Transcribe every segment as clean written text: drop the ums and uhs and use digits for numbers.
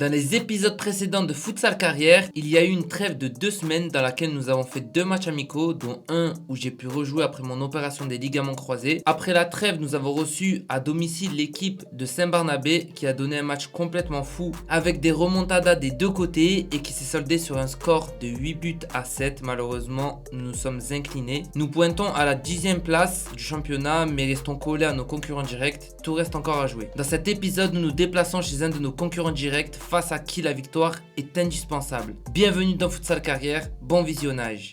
Dans les épisodes précédents de Futsal Carrière, il y a eu une trêve de 2 semaines dans laquelle nous avons fait 2 matchs amicaux, dont un où j'ai pu rejouer après mon opération des ligaments croisés. Après la trêve, nous avons reçu à domicile l'équipe de Saint-Barnabé qui a donné un match complètement fou avec des remontadas des deux côtés et qui s'est soldé sur un score de 8 buts à 7. Malheureusement, nous nous sommes inclinés. Nous pointons à la 10e place du championnat mais restons collés à nos concurrents directs. Tout reste encore à jouer. Dans cet épisode, nous nous déplaçons chez un de nos concurrents directs face à qui la victoire est indispensable. Bienvenue dans Futsal Carrière, bon visionnage.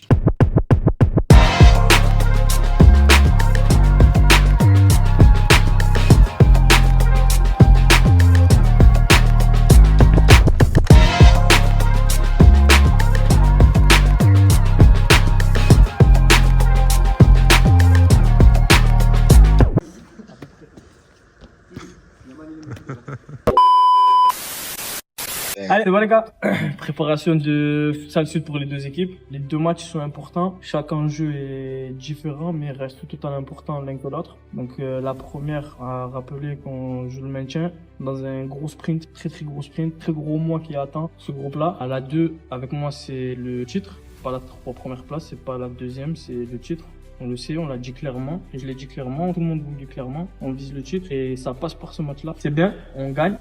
Allez, c'est bon les gars. Préparation de Futsal Sud pour les deux équipes. Les deux matchs sont importants. Chaque enjeu est différent, mais reste tout autant important l'un que l'autre. Donc la première, à rappeler qu'on joue le maintien dans un gros sprint, très gros sprint, très gros moi qui attend ce groupe-là. À la 2, avec moi, c'est le titre. Pas la 3 première place, c'est pas la deuxième, c'est le titre. On le sait, on l'a dit clairement. Et je l'ai dit clairement, tout le monde vous le dit clairement. On vise le titre et ça passe par ce match-là. C'est bien, on gagne.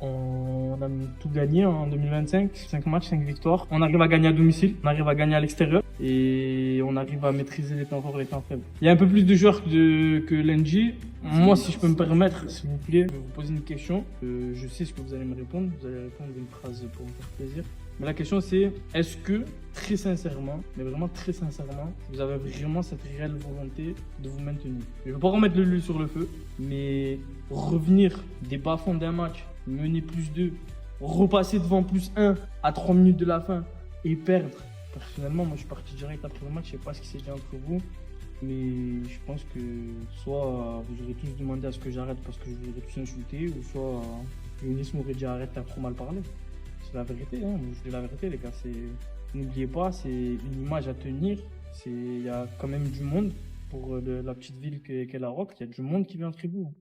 On a tout gagné en 2025, 5 matchs, 5 victoires. On arrive à gagner à domicile, on arrive à gagner à l'extérieur et on arrive à maîtriser les temps forts et les temps faibles. Il y a un peu plus de joueurs que lundi. Moi, si je peux me permettre, s'il vous plaît, je vais vous poser une question. Je sais ce que vous allez me répondre. Vous allez répondre d'une phrase pour me faire plaisir. Mais la question c'est, est-ce que, très sincèrement, mais vraiment très sincèrement, vous avez vraiment cette réelle volonté de vous maintenir? Je ne veux pas remettre de l'huile sur le feu, mais revenir des bas-fonds d'un match, mener +2, repasser devant +1 à 3 minutes de la fin et perdre. Personnellement, moi je suis parti direct après le match, je sais pas ce qui s'est dit entre vous, mais je pense que soit vous aurez tous demandé à ce que j'arrête parce que je vous aurais tous insulté, ou soit Younis m'aurait dit arrête, t'as trop mal parlé. C'est la vérité, hein. Je dis la vérité les gars, n'oubliez pas, c'est une image à tenir, il y a quand même du monde pour la petite ville qu'est La Roque, il y a du monde qui vient entre vous.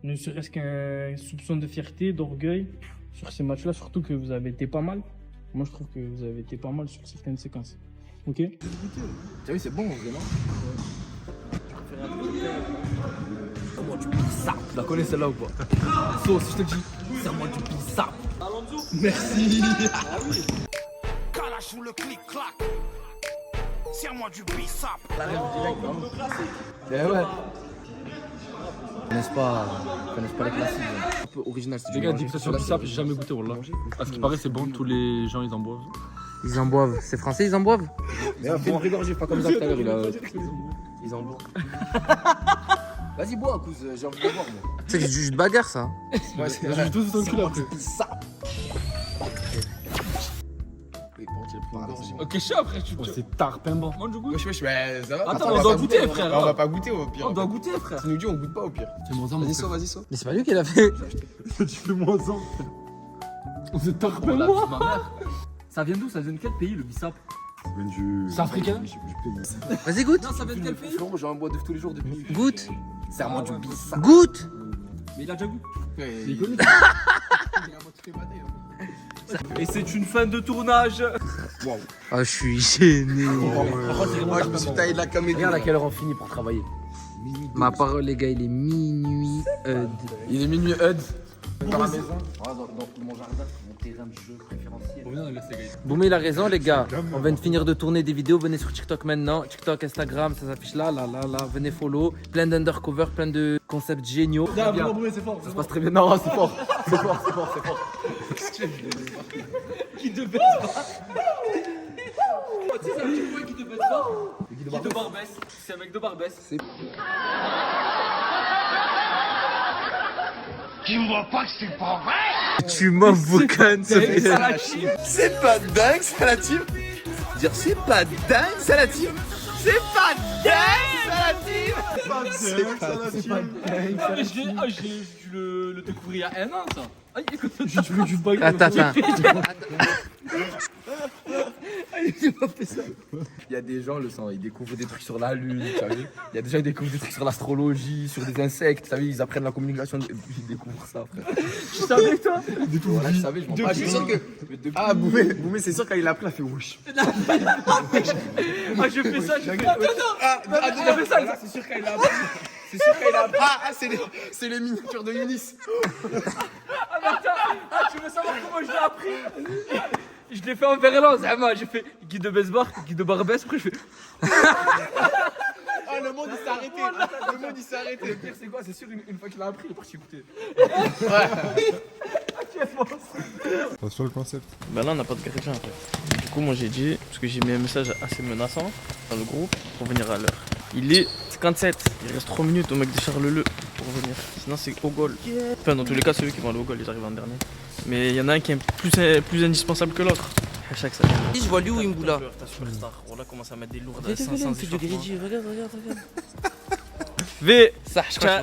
Ne serait-ce qu'un soupçon de fierté, d'orgueil sur ces matchs-là, surtout que vous avez été pas mal. Moi, je trouve que vous avez été pas mal sur certaines séquences. Ok? T'as vu, c'est bon, vraiment. Serre-moi du pissap. Tu la connais celle-là ou pas? So, si je te dis, serre-moi du pissap. Merci. Kalash ou le clic-clac. Serre-moi du pissap. La rêve direct, vraiment. Eh ouais. Connaissent pas les classiques. Un peu original. Les gars, dégustation pissap, j'ai jamais goûté, wallah. À ce qui paraît, c'est bon, tous les gens ils en boivent. Ils en boivent, c'est français, ils en boivent? Mais fais une régorgée, pas comme ça tout à l'heure, ils en boivent. Vas-y, bois, cousin, j'ai envie de boire, moi. Tu sais que c'est juste bagarre ça. Ouais, c'est J'ai tous ton cul après. Ok, chaud après, c'est tard, pimban. Moi, je goûte. Wesh, mais ça va. Attends, on doit goûter, frère. On va pas goûter au pire. On doit goûter, frère. Tu nous dis, on goûte pas au pire. Vas-y, saute, vas-y, saute. Mais c'est pas lui qui l'a fait. Tu fais moins en. C'est tard, pimban. Ça vient d'où? Ça vient de quel pays le bissap? C'est africain? Vas-y, goûte. Non, ça vient de quel pays? Frérot, j'ai un bois d'œuf tous les jours depuis. Goûte. Serre-moi du bissap. Goûte. Mais il a déjà goûté. Il connaît. Et c'est une fin de tournage. Oh, je suis gêné. Moi, je me suis taillé de la caméra. Regarde à quelle heure on finit pour travailler. Ma parole, les gars, il est minuit. Il est minuit Hud. Dans la maison, dans mon jardin, mon terrain de jeu préférentiel. Boumé, il a raison, les gars. On vient de finir de tourner des vidéos. Venez sur TikTok maintenant. TikTok, Instagram, ça s'affiche là. Venez follow. Plein d'undercover, plein de concepts géniaux. C'est fort. Ça se passe très bien. Non, c'est fort. C'est fort. Qui te baisse pas? Tu sais, c'est un petit point qui te baisse pas? Qui de Barbès. C'est un mec de Barbès. Tu me vois pas que c'est pas vrai? Tu m'invoques, C'est pas dingue, ça la team. Dire c'est pas dingue, ça la team. C'est pas dingue. J'ai dû le découvrir il y a un an, ça. Aïe, écoute, je veux du bagarre. Attends. Il y a des gens, le sang, ils découvrent des trucs sur la lune, tu vois. Il y a des gens qui découvrent des trucs sur l'astrologie, sur des insectes, tu sais, ils apprennent la communication, ils découvrent ça, frère. Tu savais, toi? Voilà, je savais, je m'en bats. Je suis sûr que. Ah, Boumé, c'est sûr quand il a appris, il a fait wesh. Ah, je fais ça, je fais ça. Attends, ça, c'est sûr quand il a appris. C'est sûr quand il a appris. C'est les miniatures de Yunis. Tu veux savoir comment je l'ai appris? Je l'ai fait en verlan, Zama. J'ai fait Guy de Besbar, Guy de Barbès, après je fais. Ah, le monde il s'est arrêté. Le monde il s'est arrêté. Le pire, c'est quoi? C'est sûr, une fois qu'il a appris, il est parti écouter. Pas sur le concept. Bah là on n'a pas de gardien en fait. Du coup moi j'ai dit, parce que j'ai mis un message assez menaçant dans le groupe pour venir à l'heure. Il est 57, il reste 3 minutes au mec de Charles-Le pour venir. Sinon c'est au goal. Enfin dans tous les cas ceux qui vont aller au goal ils arrivent en dernier. Mais il y en a un qui est plus indispensable que l'autre. À chaque ça. Je vois lui ou Imboula. Ta superstar. Voilà commence à mettre des lourdes Regarde, sans c'est du Grigi, regarde. V. Ça, je crois.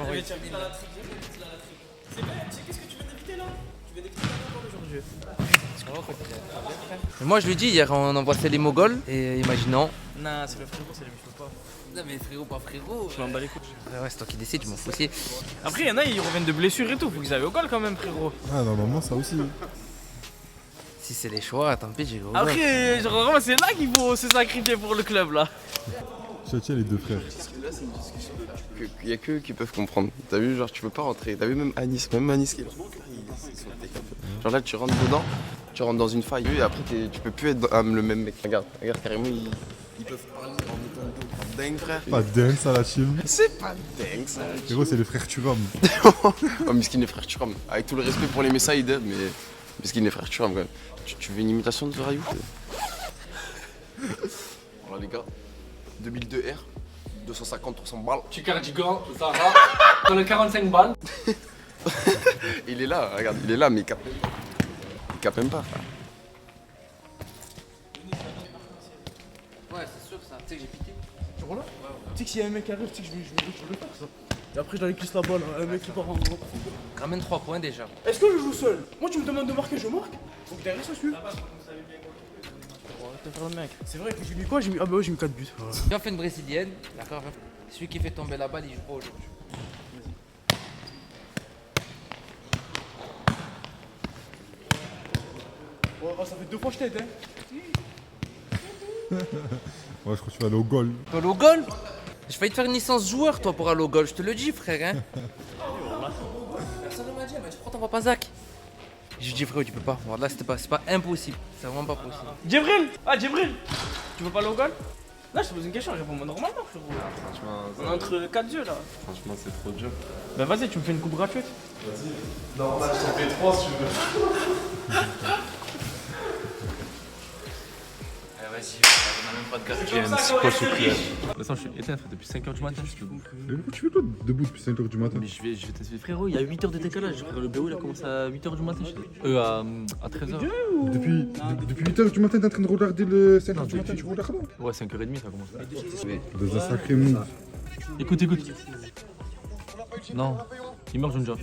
Moi je lui dis hier on envoie les Mogols et imaginons. Non c'est le frérot, c'est le je peux pas. Non mais frérot pas frérot. Je m'en bats les couilles. Ouais c'est toi qui décides, je m'en fous aussi. Après il y en a ils reviennent de blessures et tout, faut qu'ils aillent au goal quand même frérot. Ah, normalement, ça aussi. Si c'est les choix, tant pis j'ai gros. Après genre vraiment c'est là qu'il faut se sacrifier pour le club là. Tiens, les deux frères. Il n'y a que eux qui peuvent comprendre. T'as vu, genre tu peux pas rentrer. T'as vu même Anis qui est là. Ils sont décapés. Genre là tu rentres dedans, tu rentres dans une faille et après tu peux plus être le même mec. Regarde carrément ils peuvent parler en mettant le dos. Dingue frère. Pas dingue ça la team. C'est pas dingue ça. Frérot, c'est les frères Turam. Oh miskin les frères Turam. Avec tout le respect pour les Messaïdes, mais miskin les frères Turam quand même. Tu veux une imitation de Rayou? Voilà les gars, 2002 R, 250-300 balles. Tu cardigan, Zara, dans le 45 balles. Il est là, regarde, il est là mais il capte même pas frère. Ouais c'est sûr ça, tu sais que j'ai piqué. Tu vois là? Tu sais que s'il y a un mec qui arrive, tu sais que je vais le faire ça. Et après je dois glisse la balle, un mec qui part en gros. Ramène 3 points déjà. Est-ce que je joue seul? Moi tu me demandes de marquer, je marque. Donc derrière ça suit. C'est vrai que j'ai mis quoi? J'ai mis... Ah bah ouais j'ai mis 4 buts. Viens on fait une brésilienne, d'accord? Celui qui fait tomber la balle il joue pas aujourd'hui. Oh ça fait 2 fois que je t'aide hein. Ouais, je crois que tu vas aller au goal. Tu vas aller au goal? J'ai failli te faire une licence joueur toi pour aller au goal, je te le dis frère hein. Personne ne m'a dit, elle m'a dit pourquoi t'envoies pas Zach? J'ai dit frérot tu peux pas, voilà c'est pas impossible, c'est vraiment pas possible. Djibril! Ah Djibril! Tu veux pas aller au goal? Là je te pose une question, réponds-moi normalement frérot. Franchement, On est entre 4 yeux là. franchement c'est trop dur. Bah vas-y tu me fais une coupe gratuite. Normal, je t'en fais 3 si tu veux. Vas-y, on a même pas de gars. C'est quoi ce prix? Attends, je suis éteint depuis 5h du matin. Mais pourquoi tu fais quoi debout depuis 5h du matin? Mais je vais t'expliquer. Frérot, il y a 8h de décalage. Frérot, le BO il a commencé à 8h du matin. À 13h. Depuis 8h du matin, t'es en train de regarder le 5h du matin, tu regardes là? Ouais, 5h30 ça commence. Dans un sacré move. Écoute. Non, il meurt Junja.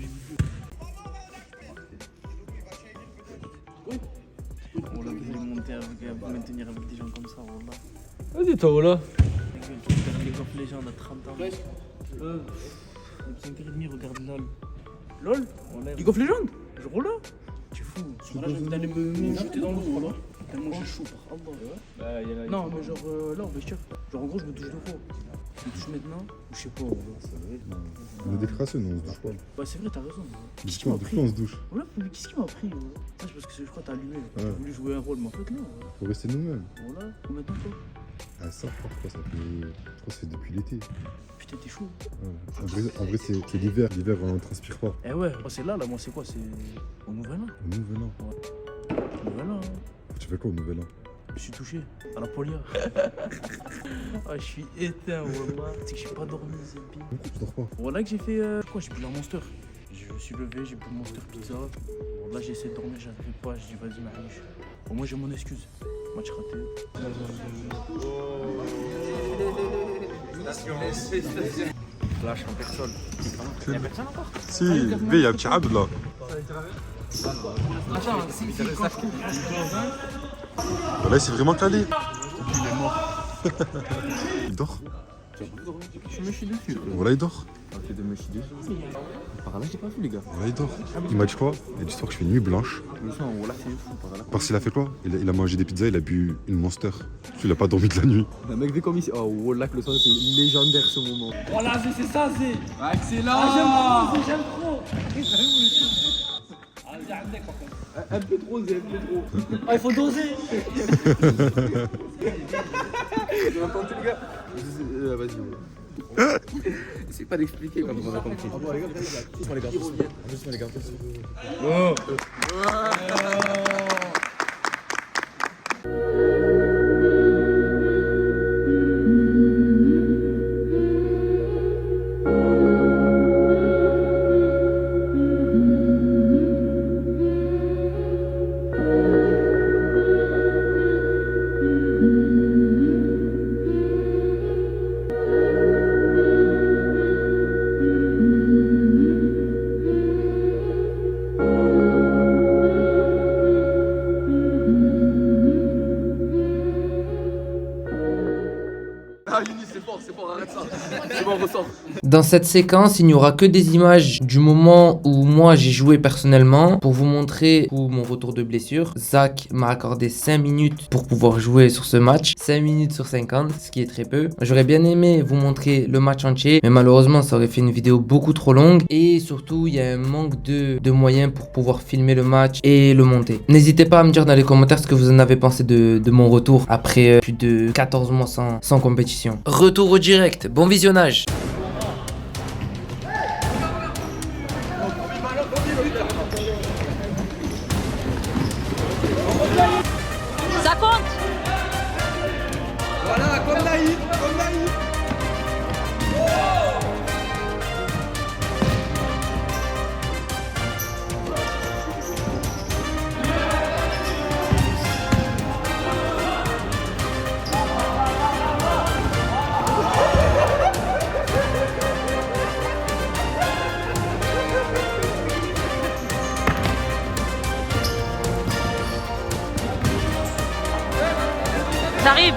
On l'a voulu monter avec, maintenir avec des gens comme ça, voilà. Vas-y, toi, voilà. Les League of Legends à 30 ans. 5h30, regarde LOL. LOL League of Legends Je roule là. Tu fous. Là, j'ai envie d'aller me jeter dans l'eau, là. Tellement j'ai chaud, par Allah. Non, mais genre là, on va se genre en gros, je me touche 2 fois. Je me touche maintenant, ou je sais pas. On a des crasses, non, on se douche pas. Bah, c'est vrai, t'as raison. Qu'est-ce qui Depuis m'a quand pris on se douche? Voilà, mais qu'est-ce qui m'a pris Ça, c'est parce que je crois que t'as allumé. T'as Ouais. voulu jouer un rôle, mais en fait, non. Faut rester nous-mêmes. Voilà, combien de temps toi Ah, ça, je crois, ça fait. Je crois que ça fait depuis l'été. Putain, t'es chaud. Ouais. En vrai c'est l'hiver. L'hiver, on transpire pas. Eh ouais, moi c'est là, moi c'est quoi? C'est au nouvel an. Au nouvel an. Au nouvel an, hein. Tu fais quoi au nouvel an? Je suis touché à la polia. Ah, je suis éteint, wallah. C'est que j'ai pas dormi, c'est pire. Pourquoi tu dors pas? Voilà que j'ai fait quoi? J'ai bu la Monster. Je me suis levé, j'ai bu Monster Pizza. Là j'ai essayé de dormir, j'arrivais pas. J'ai dit vas-y, Mahouche. Au moins j'ai mon excuse. Match raté. Lâche en personne. Y'a personne encore? Si, mais il y a un petit Abd là. Là, il s'est vraiment calé. Il est mort. Il dort. Je me suis dessus. Voilà, il dort. On fait de me chier dessus. Par là, j'ai pas vu, les gars. Voilà, il dort. Il m'a dit quoi? Il a dit que je fais nuit blanche. Le sang, voilà, c'est fou, par là. Parce qu'il a fait quoi? Il a mangé des pizzas, il a bu une Monster. Il a pas dormi de la nuit. Le mec fait comme ici. Oh, voilà, que le sang, c'est légendaire ce moment. Voilà, c'est ça, c'est. Excellent! J'aime trop. Un peu trop, c'est un peu trop. Ah, il faut doser. Tu vas tenter, les gars? Vas-y. Essaye pas d'expliquer comme on a compris. Ah bon, les gars, doucement, les gars. Doucement, les gars. Oh! Ah, Yunis, c'est fort, arrête ça. C'est bon, on ressort. Dans cette séquence, il n'y aura que des images du moment où moi j'ai joué personnellement pour vous montrer mon retour de blessure. Zach m'a accordé 5 minutes pour pouvoir jouer sur ce match. 5 minutes sur 50, ce qui est très peu. J'aurais bien aimé vous montrer le match entier, mais malheureusement ça aurait fait une vidéo beaucoup trop longue. Et surtout, il y a un manque de moyens pour pouvoir filmer le match et le monter. N'hésitez pas à me dire dans les commentaires ce que vous en avez pensé de mon retour après plus de 14 mois sans compétition. Retour au direct, bon visionnage. Ça compte. Voilà, comme Naïd, comme Naïd. J'arrive.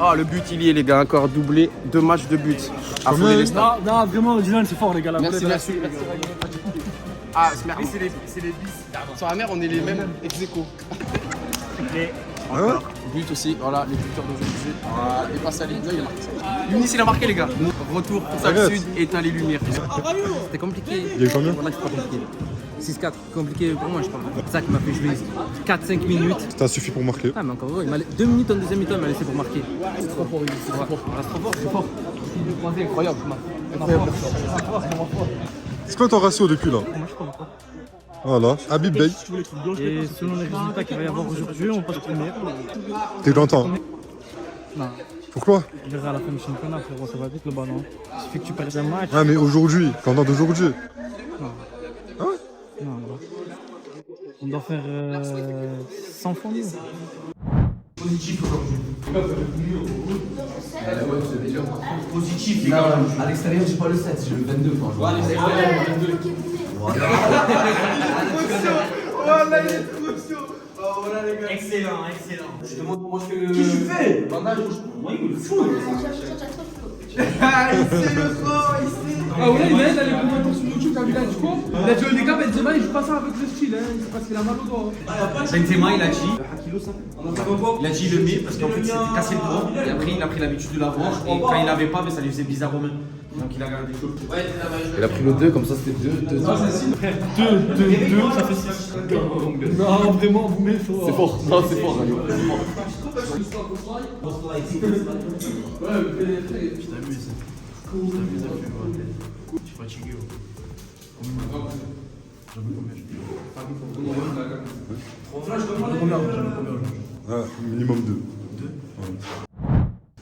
Ah, le but il y est, les gars, encore doublé, 2 matchs de but. À fonder les stades. Non, vraiment, Dylan, c'est fort, les gars. Merci. Ah, merci, c'est les bis. Sur la mer, on est les mêmes ex-aequo. Encore. But aussi, voilà, les buteurs d'aujourd'hui. Voilà, et passe à ligne. Il a marqué. Yunis, il a marqué, les gars. Retour pour ça, le sud, éteint les lumières. C'était compliqué. Il y a eu combien? Voilà, c'est pas compliqué. 6-4, compliqué pour moi, je pense. Ça qui m'a fait jouer 4-5 minutes. Ça suffit pour marquer. Ah, mais encore heureux, 2 minutes en deuxième mi-temps, il m'a laissé pour marquer. C'est trop fort, c'est trop fort. C'est fort. Incroyable. C'est quoi ton ratio depuis là? Voilà, Habib Bey. Et selon les résultats qu'il va y avoir aujourd'hui, on passe premier. T'es content? Non. Pourquoi? Je verrai à la fin du championnat, frérot, ça va vite le ballon. Il suffit que tu perdes un match. Ah mais aujourd'hui, pendant d'aujourd'hui. Non. Ah ouais? Non. On doit faire 100 fois mieux. Positif aujourd'hui. Positif, les gars. À l'extérieur, j'ai pas le 7, j'ai le 22. Ouais, à l'extérieur, le 22. Voilà, il est trop chaud. Oh, voilà, les gars. Excellent, excellent. Je te montre comment je fais le. Qu'est-ce que tu fais? Bandage rouge. Moi, il me le fout. Ah, il sait le sport, il sait. Ah ouais, il a les commentaires sur YouTube, t'as vu là, du coup il a dit, les gars, Benzema, il joue pas ça avec le style, hein. C'est parce qu'il a mal au doigt. Benzema, il a dit. Il a dit, il le met parce qu'en fait, c'était cassé le bras. Et après, il a pris l'habitude de l'avoir. Et quand il l'avait pas, mais ça lui faisait bizarre aux mains. Donc il a gardé chaud. Il a pris le 2, comme ça c'était 2. 2, ça fait 6. Non, vraiment, vous mettez fort. C'est fort, non, c'est fort, Ragno. Minimum 2.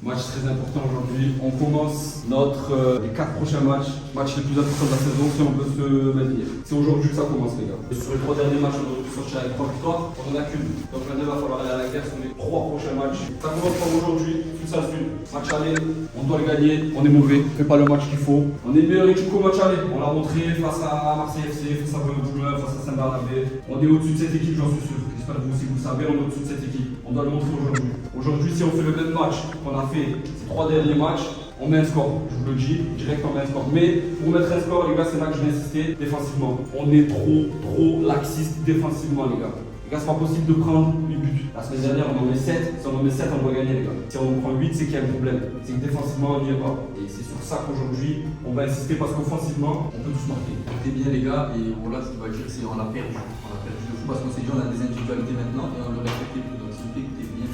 Match très important aujourd'hui. On commence les 4 prochains matchs les plus importants de la saison si on veut se maintenir. C'est aujourd'hui que ça commence, les gars. Et sur les 3 derniers matchs, on doit sortir avec 3 victoires. On en a qu'une. Donc maintenant, il va falloir aller à la guerre sur les 3 prochains matchs. Ça commence par aujourd'hui, tout ça suit. Match aller, on doit le gagner. On est mauvais, on fait pas le match qu'il faut. On est meilleur équipe qu'au match aller. On l'a montré face à Marseille FC, face à Boulogne, face à Saint-Bernabé. On est au-dessus de cette équipe, j'en suis sûr. J'espère que vous aussi vous le savez, on est au-dessus de cette équipe. On doit le montrer aujourd'hui. Aujourd'hui, si on fait le même match qu'on a fait ces 3 derniers matchs, on met un score. Je vous le dis, direct on met un score. Mais pour mettre un score, les gars, c'est là que je vais insister défensivement. On est trop laxiste défensivement, les gars. Les gars, c'est pas possible de prendre 8 buts. La semaine dernière, on en met 7. Si on en met 7, on doit gagner, les gars. Si on en prend 8, c'est qu'il y a un problème. C'est que défensivement, on n'y est pas. Et c'est sur ça qu'aujourd'hui, on va insister parce qu'offensivement, on peut tous marquer. Écoutez bien, les gars, et voilà ce qu'on va dire, c'est on a perdu. On a perdu de fou parce qu'on s'est dit, on a des individualités maintenant et on le respecte plus. Donc, s'il vous plaît, écoutez bien.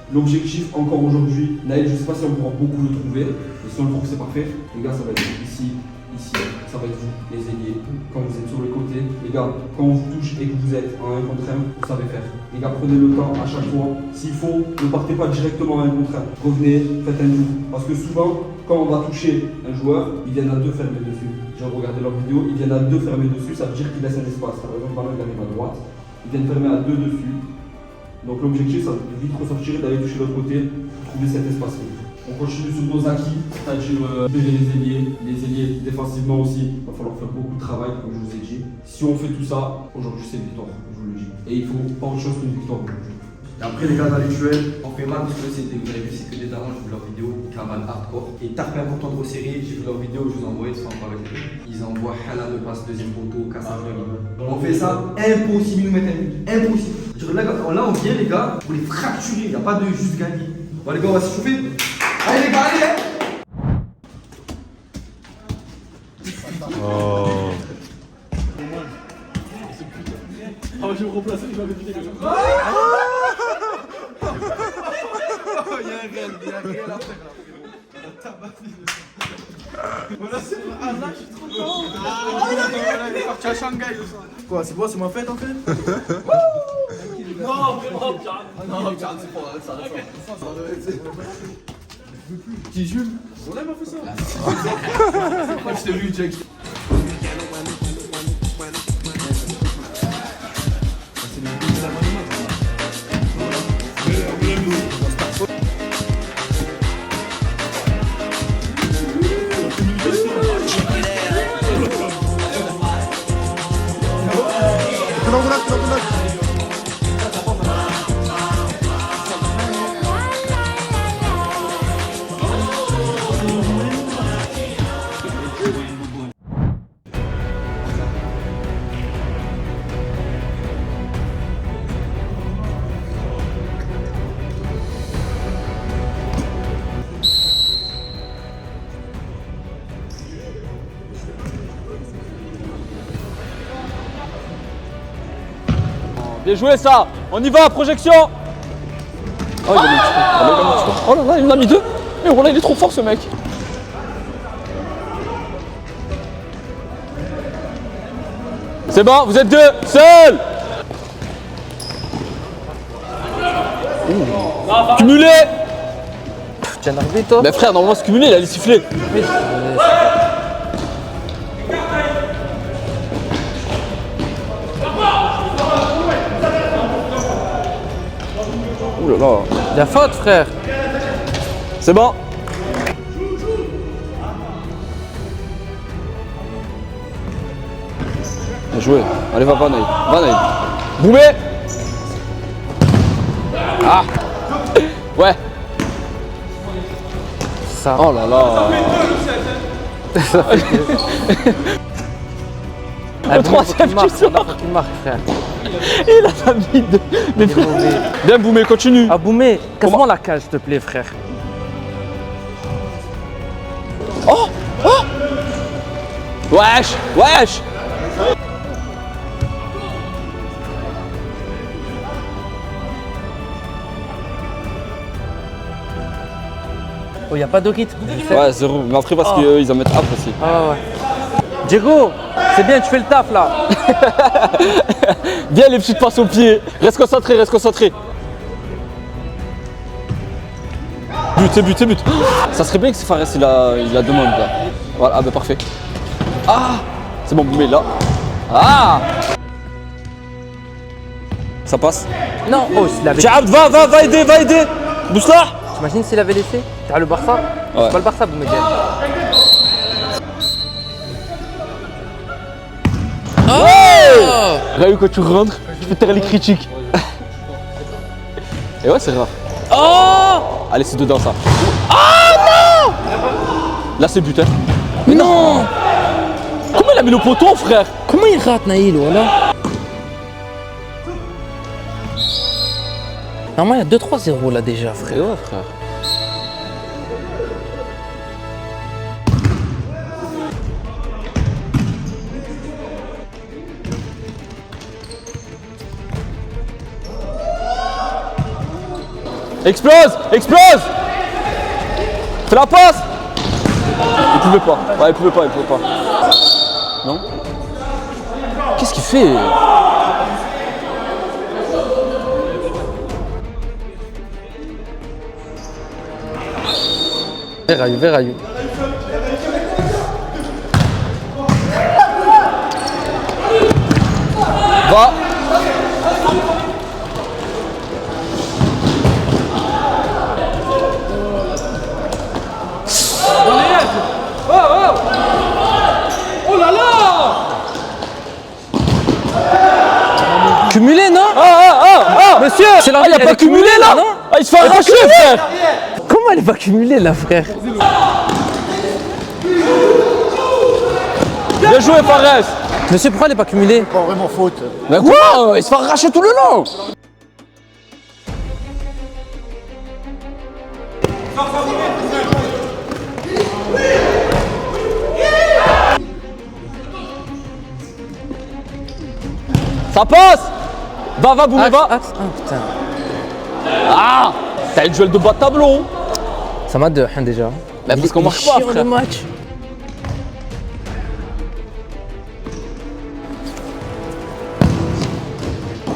L'objectif, encore aujourd'hui, Naël, je sais pas si on pourra beaucoup le trouver, mais si on le trouve, c'est parfait. Les gars, ça va être ici, ça va être vous, les ailiers, quand vous êtes sur le côté. Les gars, quand on vous touche et que vous êtes en 1 contre 1, vous savez faire. Les gars, prenez le temps à chaque fois. S'il faut, ne partez pas directement en 1 contre 1. Revenez, faites un tour. Parce que souvent, quand on va toucher un joueur, ils viennent à 2 fermer dessus. J'ai regardé leur vidéo, ils viennent à 2 fermer dessus, ça veut dire qu'ils laissent un espace. Par exemple, le ballon il arrive à droite, ils viennent fermer à 2 dessus. Donc l'objectif, ça va vite ressortir et d'aller toucher l'autre côté, trouver cet espace. On continue sur nos acquis, c'est-à-dire libérer les ailiers défensivement aussi. Il va falloir faire beaucoup de travail, comme je vous ai dit. Si on fait tout ça, aujourd'hui c'est une victoire, je vous le dis. Et il faut pas autre chose qu'une victoire aujourd'hui. Et après, les gars, dans les duels, on fait mal parce que vous avez vu, c'est que des darons, j'ai vu leur vidéo, Kamal hardcore. Et tarte important de resserrer, j'ai vu leur vidéo, je vous envoie, ils sont encore avec eux. Ils envoient Hala de passe, deuxième poteau, casse on fait ça, impossible de nous mettre un but. Impossible. Là, on vient, les gars, pour les fracturer, il n'y a pas de juste gagner. Bon, les gars, on va s'échauffer. Allez, les gars, allez! Oh. Ah, je vais me remplacer, je vais m'habituer. Il y a un réel à faire là. Voilà, c'est là, je suis trop content. Il est parti à Shanghai. Quoi, c'est quoi, c'est ma fête en fait? Non, vraiment, Non, c'est pas ça. Qui Jules? On m'a fait ça. Je t'ai vu, Jack. Bien joué ça. On y va, projection. Oh, il a mis un petit peu. Oh là là, il en a mis 2. Et voilà, il est trop fort ce mec. C'est bon, vous êtes 2, seul. Cumulé. Tu es énervé toi? Mais frère, normalement c'est cumulé, il allait siffler. Ouh là là. La faute, frère. C'est bon. Bien joué. Allez, va, Van Eyck. Van Eyck. Boumé. Ah. Ouais. Ça. Oh là là. Le troisième qui sort. Il marque, frère. Il a pas mis de... Bien Boumé, continue. Ah, Boumé, casse-moi la cage, s'il te plaît, frère. Oh. Oh. Wesh. Wesh. Oh, y a pas de rythme. Ouais, 0. Mais après, parce qu'ils en mettent up aussi. Ah ouais. Diego, c'est bien, tu fais le taf là. Bien les petites passes au pied. Reste concentré, reste concentré. But, c'est but, c'est but. Ça serait bien que Fares il la demande là. Voilà, ah bah parfait. Ah, c'est bon, mais là. Ah, ça passe. Non, oh, s'il avait. Tchaab, va aider, va aider. Bousla. T'imagines s'il avait laissé? T'as le Barça? Ouais. C'est pas le Barça, Boumé. Oh Rayu, quand tu rentres, tu peux taire les critiques. Et ouais, c'est rare. Oh. Allez, c'est dedans ça. Ah non. Là, c'est but, hein. Mais non. Comment il a mis le poteau, frère? Comment il rate, Naïl, voilà? Normalement, il y a 2-3-0 là déjà, frère. Et ouais, frère. Explose! Explose! Fais la passe! Il pouvait pas. Ouais, il pouvait pas. Non? Qu'est-ce qu'il fait? Verraillou. Va! Cumulé, non? Monsieur, c'est il a pas cumulé là? non? Ah, il se fait arracher, frère! Comment elle est pas cumulée là, frère? Bien joué, Fares! Monsieur, pourquoi elle est pas cumulée? Pas vraiment faute. Mais quoi? Il se fait arracher tout le long! Ça passe! Va, Boumé, va! Ah, putain. Ah! T'as une duel de bas de tableau! Ça m'a deux, déjà. Bah, parce qu'on marque pas, frère. Match.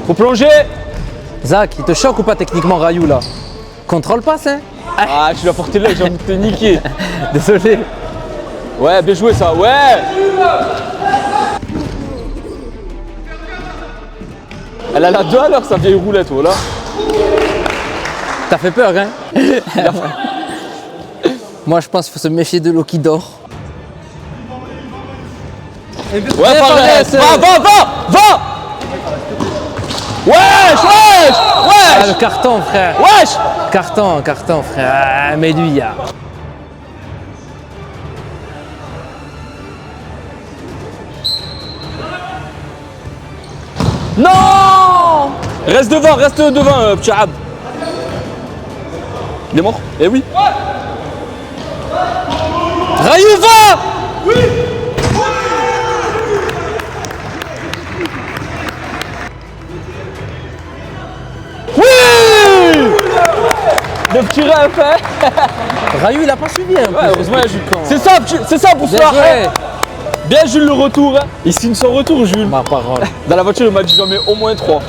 Faut plonger! Zach, il te choque ou pas techniquement, Rayou là? Contrôle passe, hein? Ah, tu l'as porté là, j'ai envie de te niquer. Désolé. Ouais, bien joué ça, ouais! Elle a la 2 à l'heure, sa vieille roulette, voilà. T'as fait peur, hein? Moi, je pense qu'il faut se méfier de l'eau qui dort. Ouais, Fares! Va! Wesh! Ah, le carton, frère. Wesh! Carton, frère. Ah, mais lui, il y a. Non! Reste devant, petit Ab. Il est mort? Eh oui. Rayou, va! Oui! Le petit ref, hein? Rayou, il a pas suivi, hein? Ouais, heureusement, il y a Jules. C'est ça, bonsoir. Bien, Jules, le retour. Hein. Il signe son retour, Jules. Ma parole. Dans la voiture, il m'a dit j'en mets au moins 3.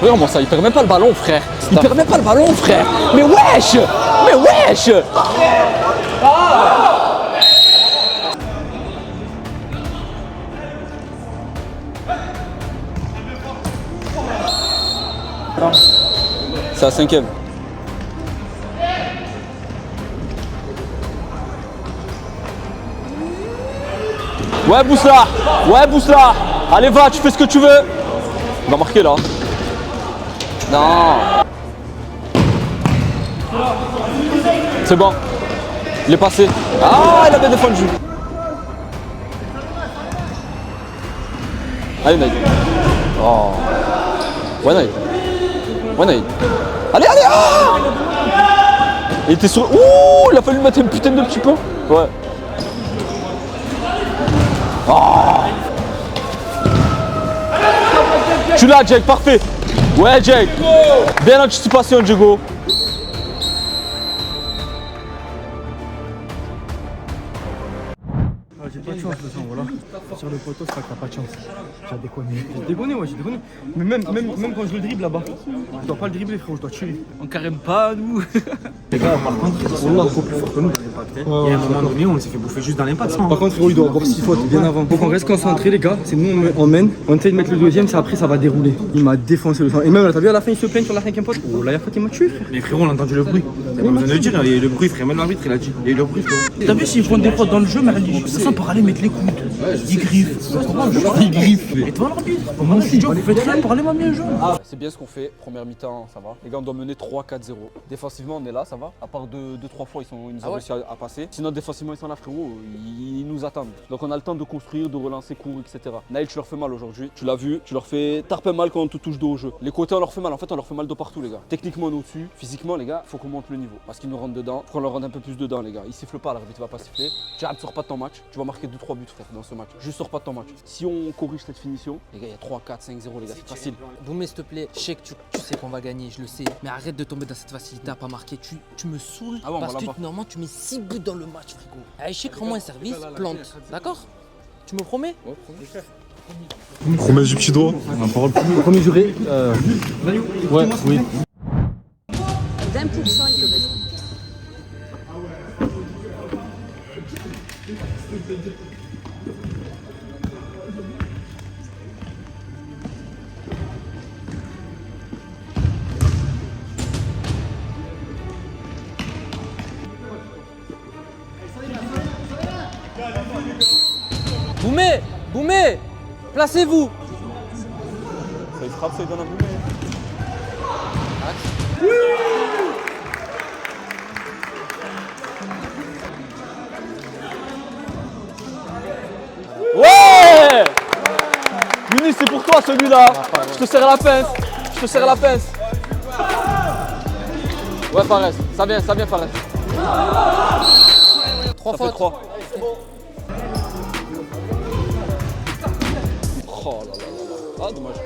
Regarde-moi ça, il perd même pas le ballon, frère. Mais wesh! C'est la 5ème. Ouais, Boussla. Ouais, Boussla. Allez, va, tu fais ce que tu veux. Il va marquer là. Non. C'est bon. Il est passé. Ah, il a bien défendu. Allez, Naïd. Oh. Ouais, Naïd. Ouais, Naïd. Allez, allez. Ah, il était sur... Ouh, il a fallu mettre une putain de petit peu. Ouais. Oh. Tu l'as, Jake, parfait. Ouais, Jake. Bien anticipation, Diego. J'ai pas de chance, de toute façon, voilà. Sur le poteau, c'est pas que t'as pas de chance. J'ai déconné. J'ai déconné, ouais, j'ai déconné. Mais même quand je le dribble là-bas, je dois pas le dribbler, frérot, je dois tuer. On carême pas, nous. Les gars, par contre, on est beaucoup plus fort que nous. Il y a un moment donné, on s'est fait bouffer juste dans l'impasse. Par contre, frérot, il doit avoir 6 fautes bien avant. Donc on reste concentré, les gars. C'est nous, on mène. On essaye de mettre le deuxième, c'est après, ça va dérouler. Il m'a défoncé le sang. Et même, là, t'as vu à la fin, il se plaigne sur la 5ème pote. Oh, là, il m'a tué, frère. Mais frérot, on a entendu le bruit. T'as pas besoin de le dire, il y a eu le bruit, frère. Même l'arbitre, il a dit. Il y a eu le bruit, frérot. T'as vu s'ils font des fautes dans le jeu, mais ça pour aller mettre les coudes. Il griffe. Il griffe. Et toi, l'arbitre, moi aussi, vous faites rien pour aller m'amener le jeu. C'est bien ce qu'on fait. Première mi-temps, ça va. Les gars, on doit mener 3-4-0. Défensivement, on est là, ça va. À part 2-3 fois, ils nous ont réussi à passer. Sinon, défensivement, ils sont là, frérot. Ils nous attendent. Donc, on a le temps de construire, de relancer court, etc. Naïl, tu leur fais mal aujourd'hui. Tu l'as vu. Tu leur fais tarpin mal quand on te touche dos au jeu. Les côtés, on leur fait mal. En fait, on leur fait mal de partout, les gars. Techniquement, on est au-dessus. Physiquement, les gars, faut qu'on monte le niveau. Parce qu'ils nous rentrent dedans. Faut qu'on leur rentre un peu plus dedans, les gars. Ils sifflent pas, l'arbitre va pas siffler. Tu sors pas de ton match. Tu vas marquer 2-3 buts, frère, dans ce match. Juste sors pas de ton match. Si on corrige cette finition, les gars, il y a 3, 4, 5, 0, les gars, c'est facile. Boumé, s'il te plaît, je sais que tu sais qu'on va gagner, je le sais. Mais arrête de tomber dans cette facilité à pas marquer. Tu me saoules parce que normalement tu mets 6 buts dans le match, frigo. Allez, je sais que rends-moi un service, plante. D'accord? Tu me promets? Promesse du petit doigt. Premier juré. Ouais, oui. 20% il te reste. Boumé, placez-vous. Ça il frappe, ça il donne un Boumé. Ouais, Younis, c'est pour toi celui-là. Je te serre la pince. Je te serre la pince. Ouais, Fares. Ça vient, Fares. 3 Ça fautes. fait 3. Oh là là là là. Ah, dommage.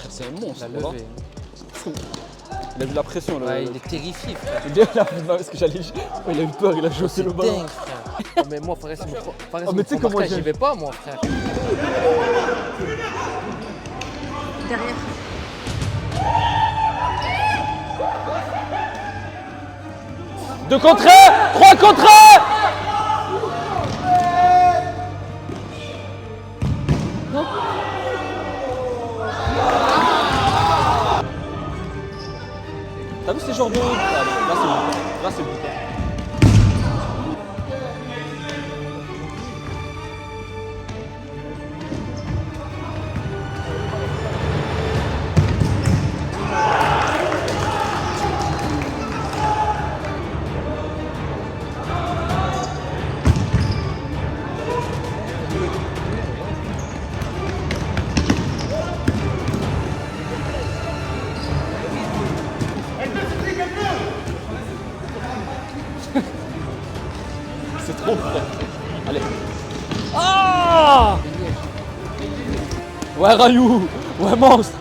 C'est un monstre. Il a levé. Il a vu la pression là. Ouais, il est terrifié, frère. Il a vu parce que j'allais. Il a eu peur, il a joué le ballon. Dingue, frère. Oh, mais moi, Fares, mais tu sais comment j'y vais pas, moi, frère. Derrière. Deux contre un, 3 contre 1. T'as vu ces genres de... Là c'est bon. Là c'est bon. C'est trop frère. Allez. Ah! Ouais Rayou. Ouais monstre.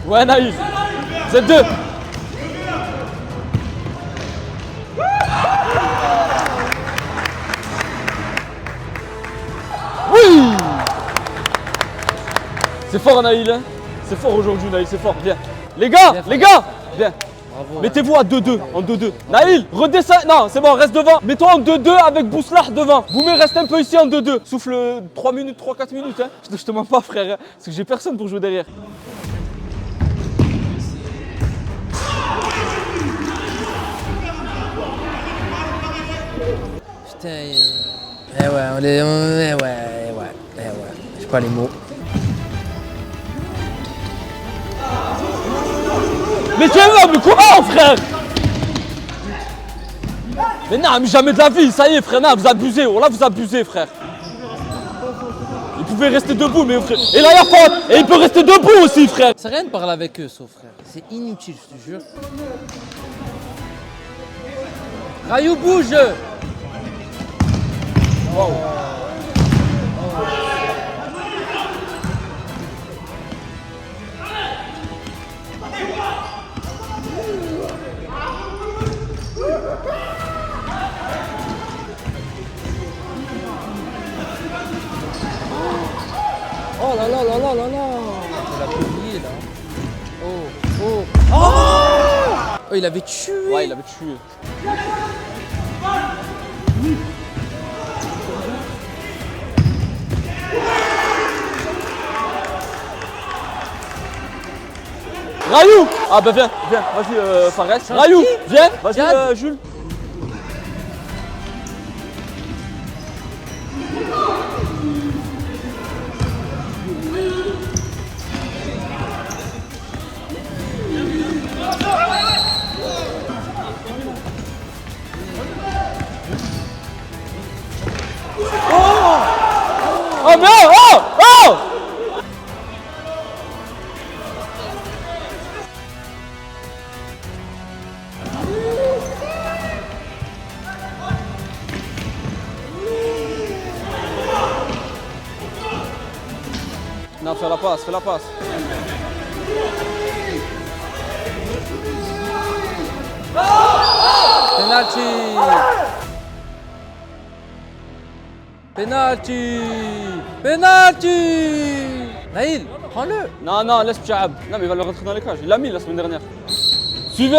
Ouais Naïf. Z2. Oui. C'est fort Naïl hein. C'est fort aujourd'hui Naïl, c'est fort, bien. Les gars, bien. Mettez-vous à 2-2, en 2-2. Naïl, redescends. Non, c'est bon, reste devant. Mets-toi en 2-2 avec Bouslah devant. Boumé, reste un peu ici en 2-2. Souffle 3 minutes, 3-4 minutes. Hein. Je te mens pas, frère. Hein, parce que j'ai personne pour jouer derrière. Putain, eh ouais, j'ai pas les mots. Mais tu es là, mais comment, frère? Mais non, mais jamais de la vie, ça y est, frère, non, vous abusez, oh là, vous abusez, frère. Il pouvait rester debout, mais frère. Et là, il y a faute, et il peut rester debout aussi, frère. C'est rien de parler avec eux, sauf frère. C'est inutile, je te jure. Rayou, bouge! Wow. Oh là là là là là là! Il a plié là. Oh, il avait tué! Ouais, il avait tué. Rayou! Ah bah viens, vas-y Fares. Rayou, viens, vas-y Jules. Oh mais oh! Non, fais la passe, fais la passe. Penalty! Penalty! Penalty! Naïl, prends-le! Non, non, laisse Pchab. Non, mais il va le rentrer dans les cages. Il l'a mis la semaine dernière. Suivez!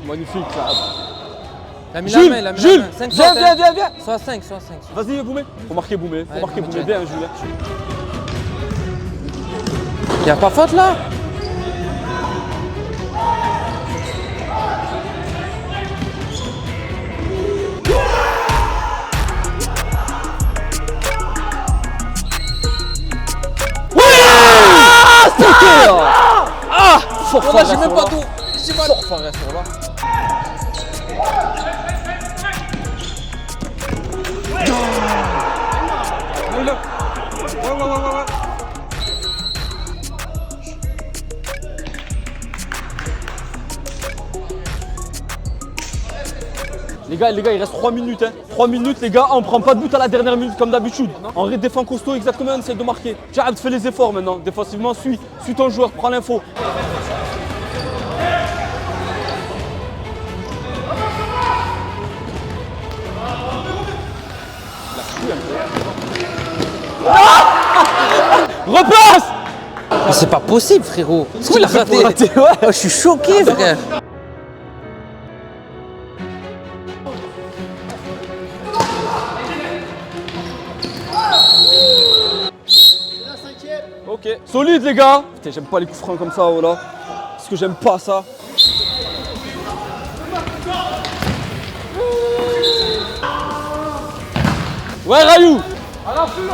Magnifique, Pchab. Il a mis Jules, la main, il a mis Jules, la main. 5, viens. Soit 5. Vas-y, Boumé. Faut marquer Boumé, Ouais, Boumé. Bien, Jules. Y'a pas faute là? Ah! Fort Oh là, j'ai même pas tout. J'ai mal. Fort Fares, là. Les gars, il reste 3 minutes. Hein. 3 minutes, les gars, on prend pas de but à la dernière minute comme d'habitude. On défend costaud, exactement, on essaie de marquer. Jad, fais les efforts maintenant. Défensivement, suis ton joueur, prends l'info. Repasse! Mais c'est pas possible, frérot. Ce qu'il a fait pour rater, ouais. Oh, je suis choqué, frère. Ok, solide les gars. Putain, j'aime pas les coups francs comme ça, oh là. Parce que j'aime pas ça. Ouais, Rayou. À l'affût.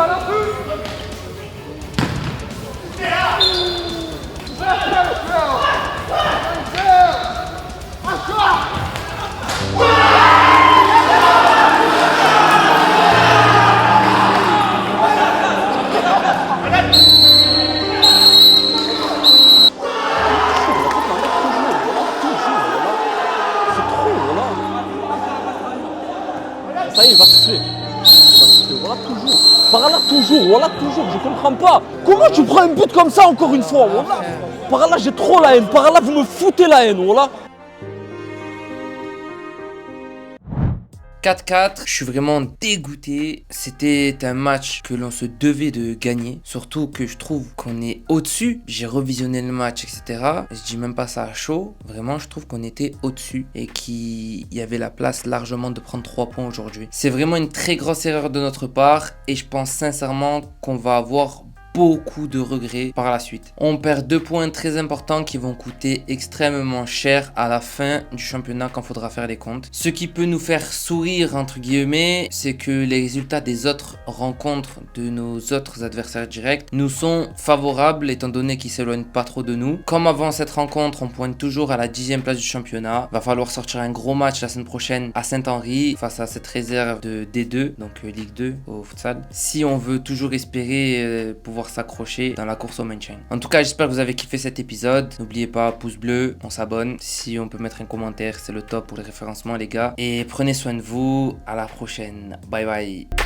Ça y est, il va siffler. Voilà toujours. Par là toujours, voilà toujours, je comprends pas. Comment tu prends un but comme ça encore une fois, voilà. Par là j'ai trop la haine, par là vous me foutez la haine, voilà. 4-4, je suis vraiment dégoûté. C'était un match que l'on se devait de gagner. Surtout que je trouve qu'on est au-dessus. J'ai revisionné le match, etc. Je dis même pas ça à chaud. Vraiment, je trouve qu'on était au-dessus et qu'il y avait la place largement de prendre 3 points aujourd'hui. C'est vraiment une très grosse erreur de notre part et je pense sincèrement qu'on va avoir beaucoup de regrets par la suite. On perd 2 points très importants qui vont coûter extrêmement cher à la fin du championnat quand il faudra faire les comptes. Ce qui peut nous faire sourire entre guillemets, c'est que les résultats des autres rencontres de nos autres adversaires directs nous sont favorables étant donné qu'ils s'éloignent pas trop de nous. Comme avant cette rencontre, on pointe toujours à la 10e place du championnat. Va falloir sortir un gros match la semaine prochaine à Saint-Henri face à cette réserve de D2, donc Ligue 2 au futsal. Si on veut toujours espérer pouvoir s'accrocher dans la course au maintien. En tout cas, j'espère que vous avez kiffé cet épisode. N'oubliez pas, pouce bleu, on s'abonne. Si on peut mettre un commentaire, c'est le top pour les référencements les gars. Et prenez soin de vous. À la prochaine. Bye bye.